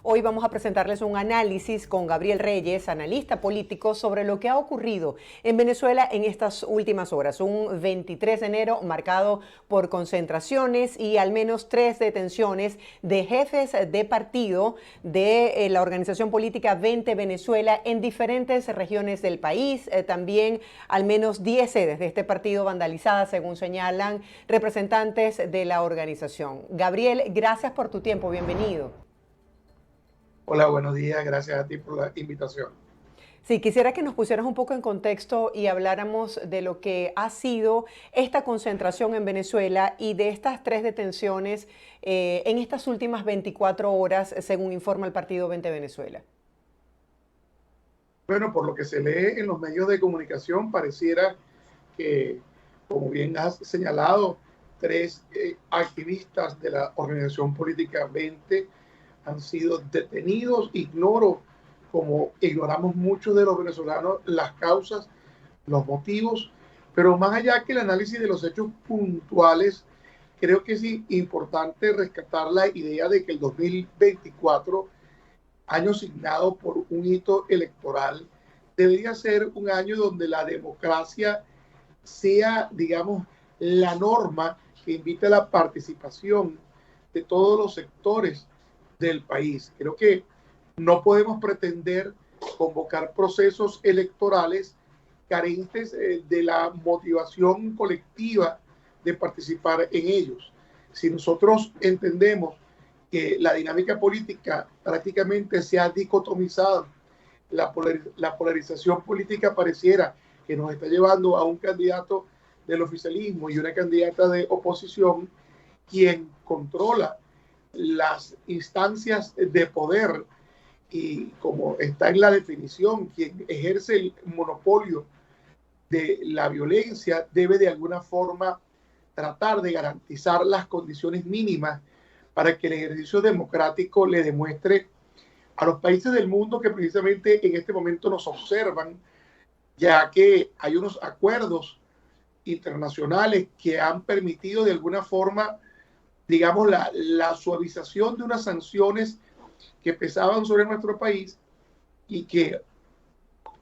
Hoy vamos a presentarles un análisis con Gabriel Reyes, analista político, sobre lo que ha ocurrido en Venezuela en estas últimas horas. Un 23 de enero marcado por concentraciones y al menos 3 detenciones de jefes de partido de la organización política 20 Venezuela en diferentes regiones del país. También al menos 10 sedes de este partido vandalizadas, según señalan representantes de la organización. Gabriel, gracias por tu tiempo. Bienvenido. Hola, buenos días. Gracias a ti por la invitación. Sí, quisiera que nos pusieras un poco en contexto y habláramos de lo que ha sido esta concentración en Venezuela y de estas 3 detenciones en estas últimas 24 horas, según informa el partido 20 Venezuela. Bueno, por lo que se lee en los medios de comunicación, pareciera que, como bien has señalado, 3 activistas de la organización política 20 han sido detenidos. Como ignoramos muchos de los venezolanos, las causas, los motivos, pero más allá que el análisis de los hechos puntuales, creo que es importante rescatar la idea de que el 2024, año signado por un hito electoral, debería ser un año donde la democracia sea, digamos, la norma que invita a la participación de todos los sectores del país. Creo que no podemos pretender convocar procesos electorales carentes de la motivación colectiva de participar en ellos. Si nosotros entendemos que la dinámica política prácticamente se ha dicotomizado, la polarización política pareciera que nos está llevando a un candidato del oficialismo y una candidata de oposición, quien controla las instancias de poder y, como está en la definición, quien ejerce el monopolio de la violencia debe de alguna forma tratar de garantizar las condiciones mínimas para que el ejercicio democrático le demuestre a los países del mundo que precisamente en este momento nos observan, ya que hay unos acuerdos internacionales que han permitido de alguna forma, digamos, la suavización de unas sanciones que pesaban sobre nuestro país y que,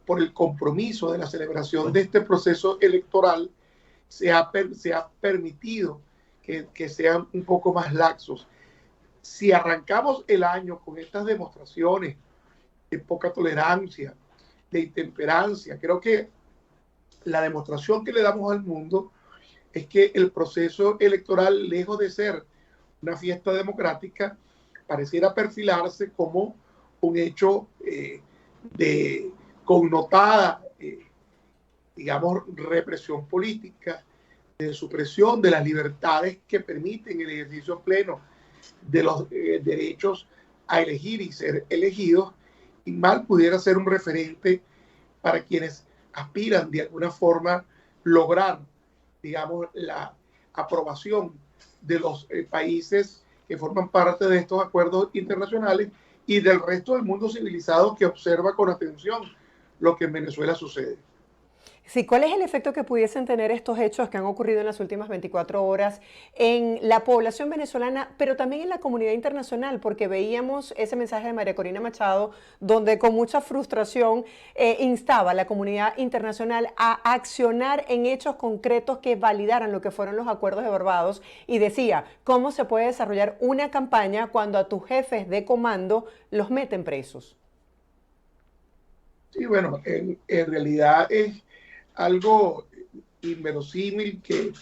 por el compromiso de la celebración de este proceso electoral, se ha permitido que sean un poco más laxos. Si arrancamos el año con estas demostraciones de poca tolerancia, de intemperancia, creo que la demostración que le damos al mundo es que el proceso electoral, lejos de ser una fiesta democrática, pareciera perfilarse como un hecho de connotada, digamos, represión política, de supresión de las libertades que permiten el ejercicio pleno de los derechos a elegir y ser elegidos, y mal pudiera ser un referente para quienes aspiran de alguna forma lograr, digamos, la aprobación de los países que forman parte de estos acuerdos internacionales y del resto del mundo civilizado que observa con atención lo que en Venezuela sucede. Sí, ¿cuál es el efecto que pudiesen tener estos hechos que han ocurrido en las últimas 24 horas en la población venezolana, pero también en la comunidad internacional? Porque veíamos ese mensaje de María Corina Machado, donde con mucha frustración instaba a la comunidad internacional a accionar en hechos concretos que validaran lo que fueron los acuerdos de Barbados, y decía, ¿cómo se puede desarrollar una campaña cuando a tus jefes de comando los meten presos? Sí, bueno, en realidad es algo inverosímil que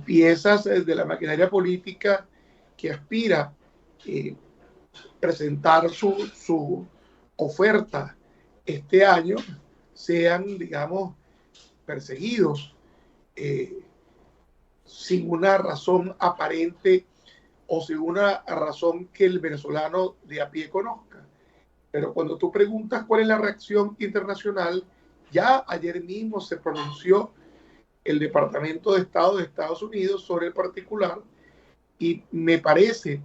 piezas de la maquinaria política que aspira a presentar su oferta este año sean, digamos, perseguidos eh, sin una razón aparente o sin una razón que el venezolano de a pie conozca. Pero cuando tú preguntas cuál es la reacción internacional, ya ayer mismo se pronunció el Departamento de Estado de Estados Unidos sobre el particular, y me parece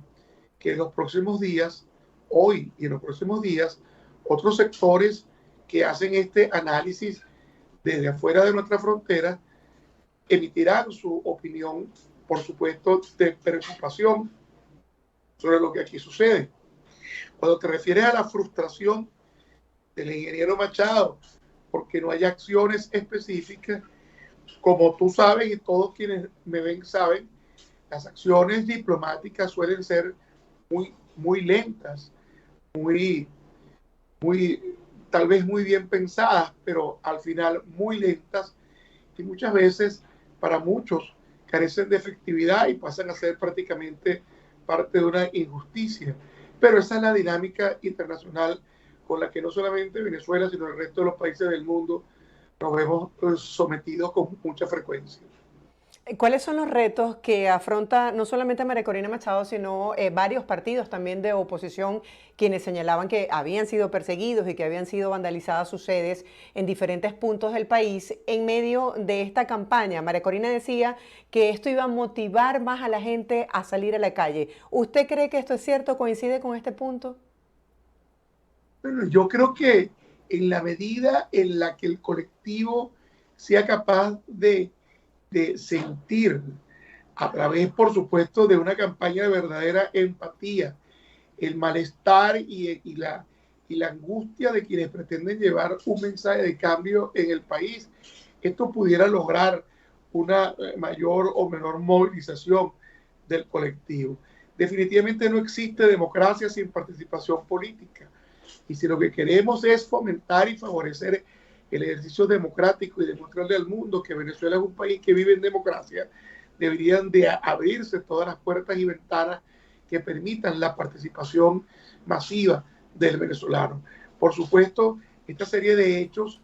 que en los próximos días, hoy y en los próximos días, otros sectores que hacen este análisis desde afuera de nuestra frontera emitirán su opinión, por supuesto, de preocupación sobre lo que aquí sucede. Cuando te refieres a la frustración del ingeniero Machado, porque no hay acciones específicas, como tú sabes y todos quienes me ven saben, las acciones diplomáticas suelen ser muy lentas, muy, muy, tal vez muy bien pensadas, pero al final muy lentas y muchas veces para muchos carecen de efectividad y pasan a ser prácticamente parte de una injusticia. Pero esa es la dinámica internacional con la que no solamente Venezuela, sino el resto de los países del mundo nos vemos sometidos con mucha frecuencia. ¿Cuáles son los retos que afronta no solamente María Corina Machado, sino varios partidos también de oposición, quienes señalaban que habían sido perseguidos y que habían sido vandalizadas sus sedes en diferentes puntos del país en medio de esta campaña? María Corina decía que esto iba a motivar más a la gente a salir a la calle. ¿Usted cree que esto es cierto? ¿Coincide con este punto? Bueno, yo creo que en la medida en la que el colectivo sea capaz de sentir a través, por supuesto, de una campaña de verdadera empatía, el malestar y la angustia de quienes pretenden llevar un mensaje de cambio en el país, esto pudiera lograr una mayor o menor movilización del colectivo. Definitivamente no existe democracia sin participación política. Y si lo que queremos es fomentar y favorecer el ejercicio democrático y demostrarle al mundo que Venezuela es un país que vive en democracia, deberían de abrirse todas las puertas y ventanas que permitan la participación masiva del venezolano. Por supuesto, esta serie de hechos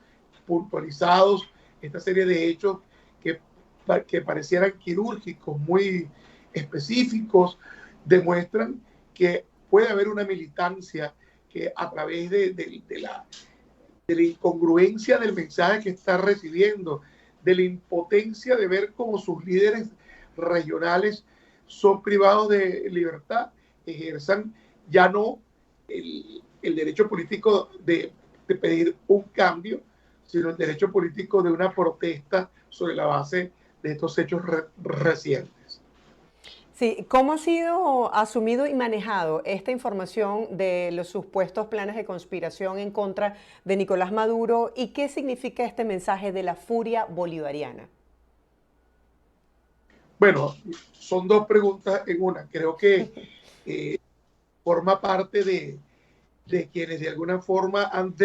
puntualizados, esta serie de hechos que parecieran quirúrgicos, muy específicos, demuestran que puede haber una militancia que a través de la incongruencia del mensaje que está recibiendo, de la impotencia de ver cómo sus líderes regionales son privados de libertad, ejerzan ya no el derecho político de pedir un cambio, sino el derecho político de una protesta sobre la base de estos hechos recientes. Sí, ¿cómo ha sido asumido y manejado esta información de los supuestos planes de conspiración en contra de Nicolás Maduro y qué significa este mensaje de la furia bolivariana? Bueno, son dos preguntas en una. Creo que forma parte de quienes de alguna forma han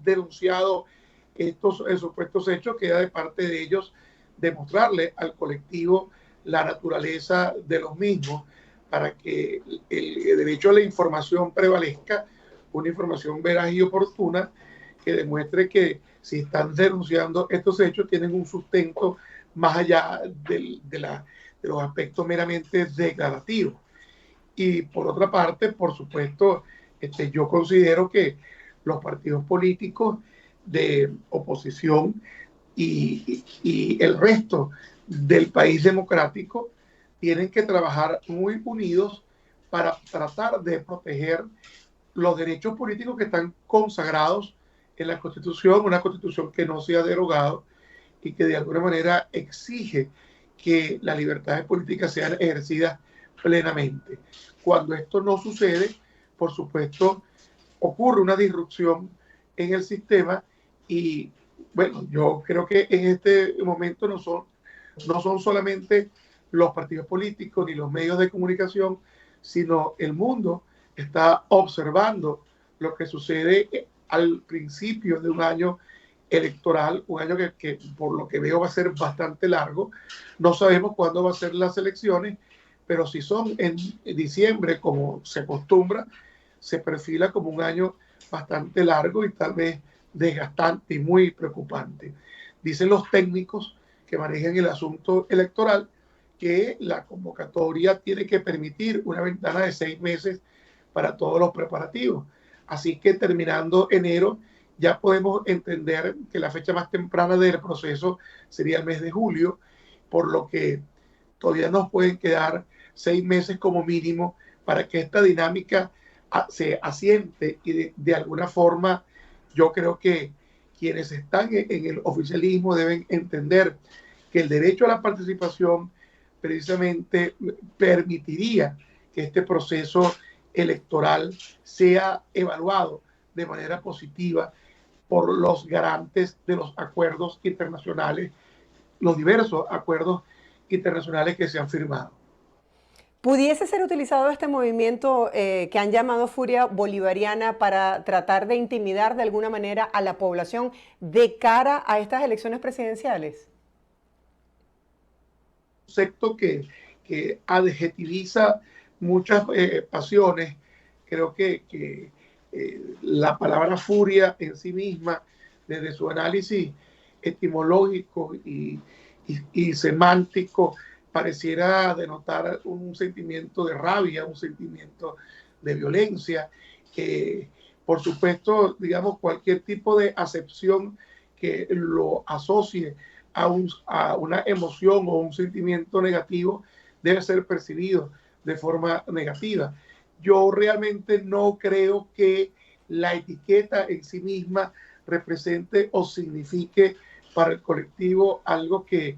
denunciado estos supuestos hechos, queda de parte de ellos demostrarle al colectivo la naturaleza de los mismos para que el derecho a la información prevalezca, una información veraz y oportuna que demuestre que si están denunciando estos hechos tienen un sustento más allá de los aspectos meramente declarativos. Y por otra parte, por supuesto, yo considero que los partidos políticos de oposición y el resto del país democrático tienen que trabajar muy unidos para tratar de proteger los derechos políticos que están consagrados en la Constitución, una Constitución que no se ha derogado y que de alguna manera exige que las libertades políticas sean ejercidas plenamente. Cuando esto no sucede, por supuesto, ocurre una disrupción en el sistema y bueno, yo creo que en este momento no son solamente los partidos políticos ni los medios de comunicación, sino el mundo está observando lo que sucede al principio de un año electoral, un año que por lo que veo va a ser bastante largo. No sabemos cuándo va a ser las elecciones, pero si son en diciembre, como se acostumbra, se perfila como un año bastante largo y tal vez desgastante y muy preocupante. Dicen los técnicos que manejan el asunto electoral que la convocatoria tiene que permitir una ventana de 6 meses para todos los preparativos. Así que terminando enero ya podemos entender que la fecha más temprana del proceso sería el mes de julio, por lo que todavía nos pueden quedar 6 meses como mínimo para que esta dinámica se asiente y de alguna forma yo creo que quienes están en el oficialismo deben entender que el derecho a la participación precisamente permitiría que este proceso electoral sea evaluado de manera positiva por los garantes de los acuerdos internacionales, los diversos acuerdos internacionales que se han firmado. ¿Pudiese ser utilizado este movimiento que han llamado Furia Bolivariana para tratar de intimidar de alguna manera a la población de cara a estas elecciones presidenciales? Concepto que adjetiviza muchas pasiones. Creo que la palabra furia en sí misma, desde su análisis etimológico y semántico, pareciera denotar un sentimiento de rabia, un sentimiento de violencia. Por supuesto, digamos, cualquier tipo de acepción que lo asocie a una emoción o un sentimiento negativo debe ser percibido de forma negativa. Yo realmente no creo que la etiqueta en sí misma represente o signifique para el colectivo algo que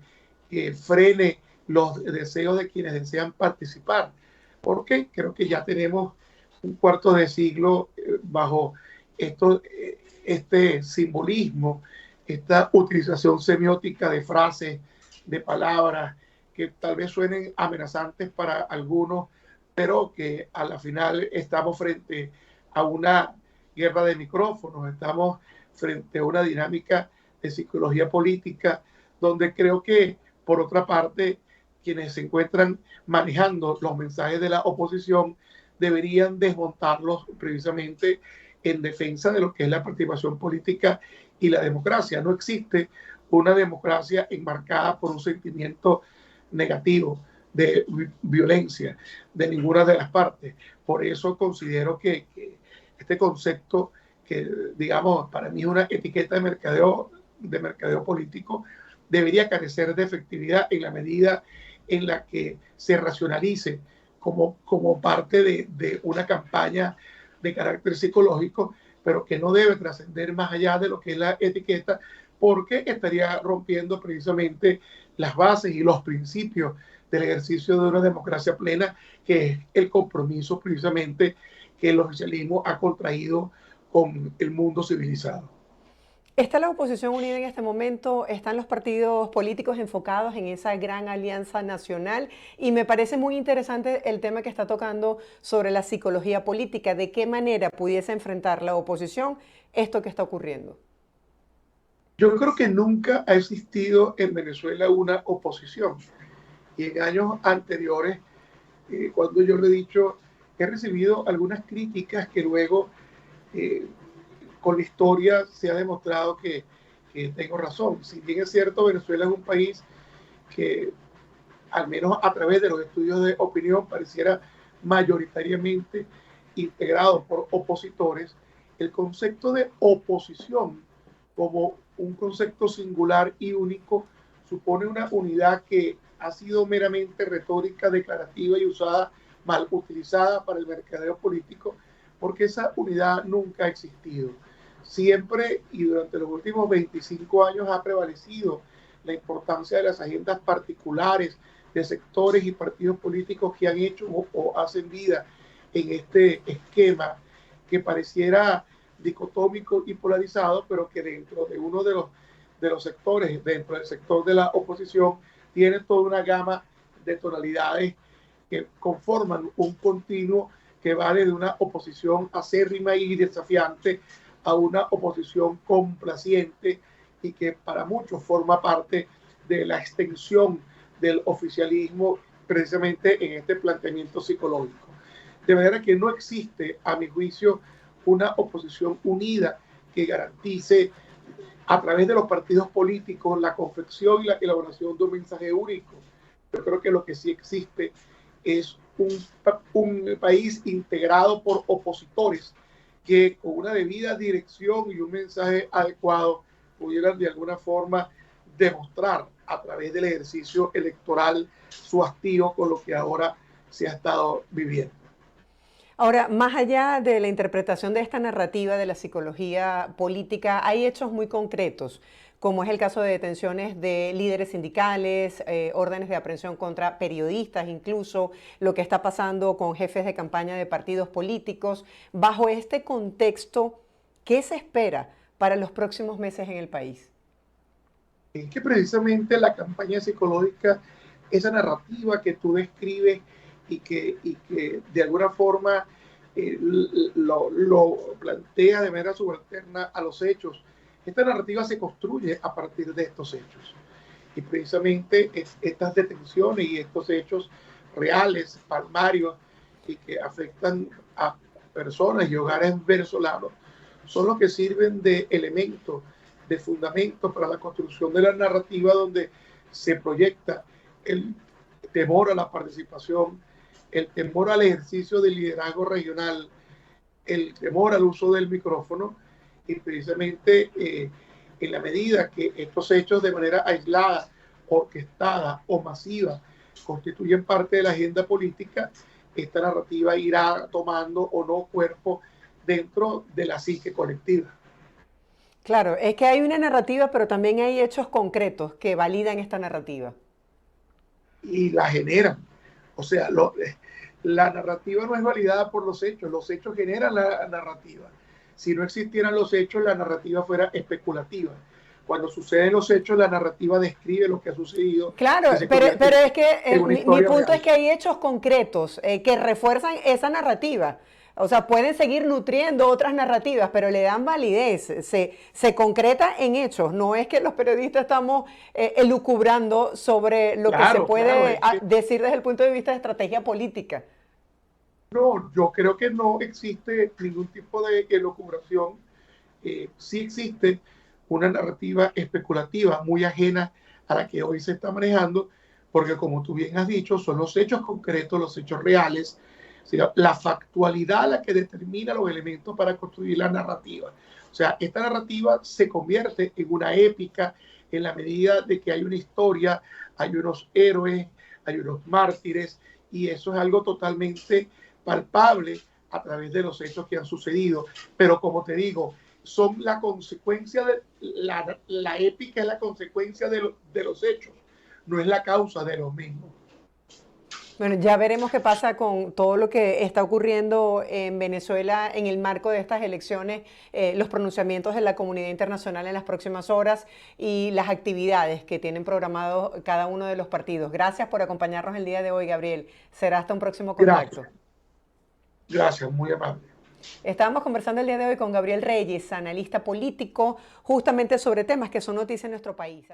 frene los deseos de quienes desean participar, porque creo que ya tenemos un cuarto de siglo bajo este simbolismo, esta utilización semiótica de frases, de palabras que tal vez suenen amenazantes para algunos, pero que a la final estamos frente a una guerra de micrófonos, estamos frente a una dinámica de psicología política, donde creo que, por otra parte, quienes se encuentran manejando los mensajes de la oposición deberían desmontarlos precisamente en defensa de lo que es la participación política y la democracia. No existe una democracia enmarcada por un sentimiento negativo de violencia de ninguna de las partes. Por eso considero que este concepto, que digamos para mí es una etiqueta de mercadeo político, debería carecer de efectividad en la medida en la que se racionalice como parte de una campaña de carácter psicológico, pero que no debe trascender más allá de lo que es la etiqueta, porque estaría rompiendo precisamente las bases y los principios del ejercicio de una democracia plena, que es el compromiso precisamente que el oficialismo ha contraído con el mundo civilizado. ¿Está la oposición unida en este momento? ¿Están los partidos políticos enfocados en esa gran alianza nacional? Y me parece muy interesante el tema que está tocando sobre la psicología política. ¿De qué manera pudiese enfrentar la oposición esto que está ocurriendo? Yo creo que nunca ha existido en Venezuela una oposición. Y en años anteriores, cuando yo le he dicho, he recibido algunas críticas que luego eh, con la historia se ha demostrado que tengo razón. Si bien es cierto, Venezuela es un país que, al menos a través de los estudios de opinión, pareciera mayoritariamente integrado por opositores, el concepto de oposición como un concepto singular y único supone una unidad que ha sido meramente retórica, declarativa y usada, mal utilizada para el mercadeo político, porque esa unidad nunca ha existido. Siempre y durante los últimos 25 años ha prevalecido la importancia de las agendas particulares de sectores y partidos políticos que han hecho o hacen vida en este esquema que pareciera dicotómico y polarizado, pero que dentro de uno de los sectores, dentro del sector de la oposición, tiene toda una gama de tonalidades que conforman un continuo que va desde una oposición acérrima y desafiante a una oposición complaciente y que para muchos forma parte de la extensión del oficialismo precisamente en este planteamiento psicológico. De manera que no existe, a mi juicio, una oposición unida que garantice a través de los partidos políticos la confección y la elaboración de un mensaje único. Yo creo que lo que sí existe es un país integrado por opositores que con una debida dirección y un mensaje adecuado pudieran de alguna forma demostrar a través del ejercicio electoral su hastío con lo que ahora se ha estado viviendo. Ahora, más allá de la interpretación de esta narrativa de la psicología política, hay hechos muy concretos, como es el caso de detenciones de líderes sindicales, órdenes de aprehensión contra periodistas, incluso lo que está pasando con jefes de campaña de partidos políticos. Bajo este contexto, ¿qué se espera para los próximos meses en el país? Es que precisamente la campaña psicológica, esa narrativa que tú describes y que de alguna forma lo plantea de manera subalterna a los hechos, esta narrativa se construye a partir de estos hechos. Y precisamente estas detenciones y estos hechos reales, palmarios, y que afectan a personas y hogares venezolanos, son los que sirven de elementos, de fundamentos para la construcción de la narrativa donde se proyecta el temor a la participación, el temor al ejercicio del liderazgo regional, el temor al uso del micrófono y precisamente en la medida que estos hechos de manera aislada, orquestada o masiva constituyen parte de la agenda política, esta narrativa irá tomando o no cuerpo dentro de la psique colectiva. Claro, es que hay una narrativa, pero también hay hechos concretos que validan esta narrativa. Y la generan. O sea, la narrativa no es validada por los hechos generan la narrativa. Si no existieran los hechos, la narrativa fuera especulativa. Cuando suceden los hechos, la narrativa describe lo que ha sucedido. Claro, pero es que mi punto es que hay hechos concretos que refuerzan esa narrativa. O sea, pueden seguir nutriendo otras narrativas, pero le dan validez, se concreta en hechos. No es que los periodistas estamos elucubrando sobre lo que se puede decir desde el punto de vista de estrategia política. No, yo creo que no existe ningún tipo de elucubración. Sí existe una narrativa especulativa muy ajena a la que hoy se está manejando, porque como tú bien has dicho, son los hechos concretos, los hechos reales, la factualidad la que determina los elementos para construir la narrativa. O sea, esta narrativa se convierte en una épica en la medida de que hay una historia, hay unos héroes, hay unos mártires, y eso es algo totalmente palpable a través de los hechos que han sucedido. Pero como te digo, son la consecuencia de la épica es la consecuencia de los hechos, no es la causa de los mismos. Bueno, ya veremos qué pasa con todo lo que está ocurriendo en Venezuela en el marco de estas elecciones, los pronunciamientos de la comunidad internacional en las próximas horas y las actividades que tienen programados cada uno de los partidos. Gracias por acompañarnos el día de hoy, Gabriel. Será hasta un próximo contacto. Gracias, muy amable. Estábamos conversando el día de hoy con Gabriel Reyes, analista político, justamente sobre temas que son noticia en nuestro país.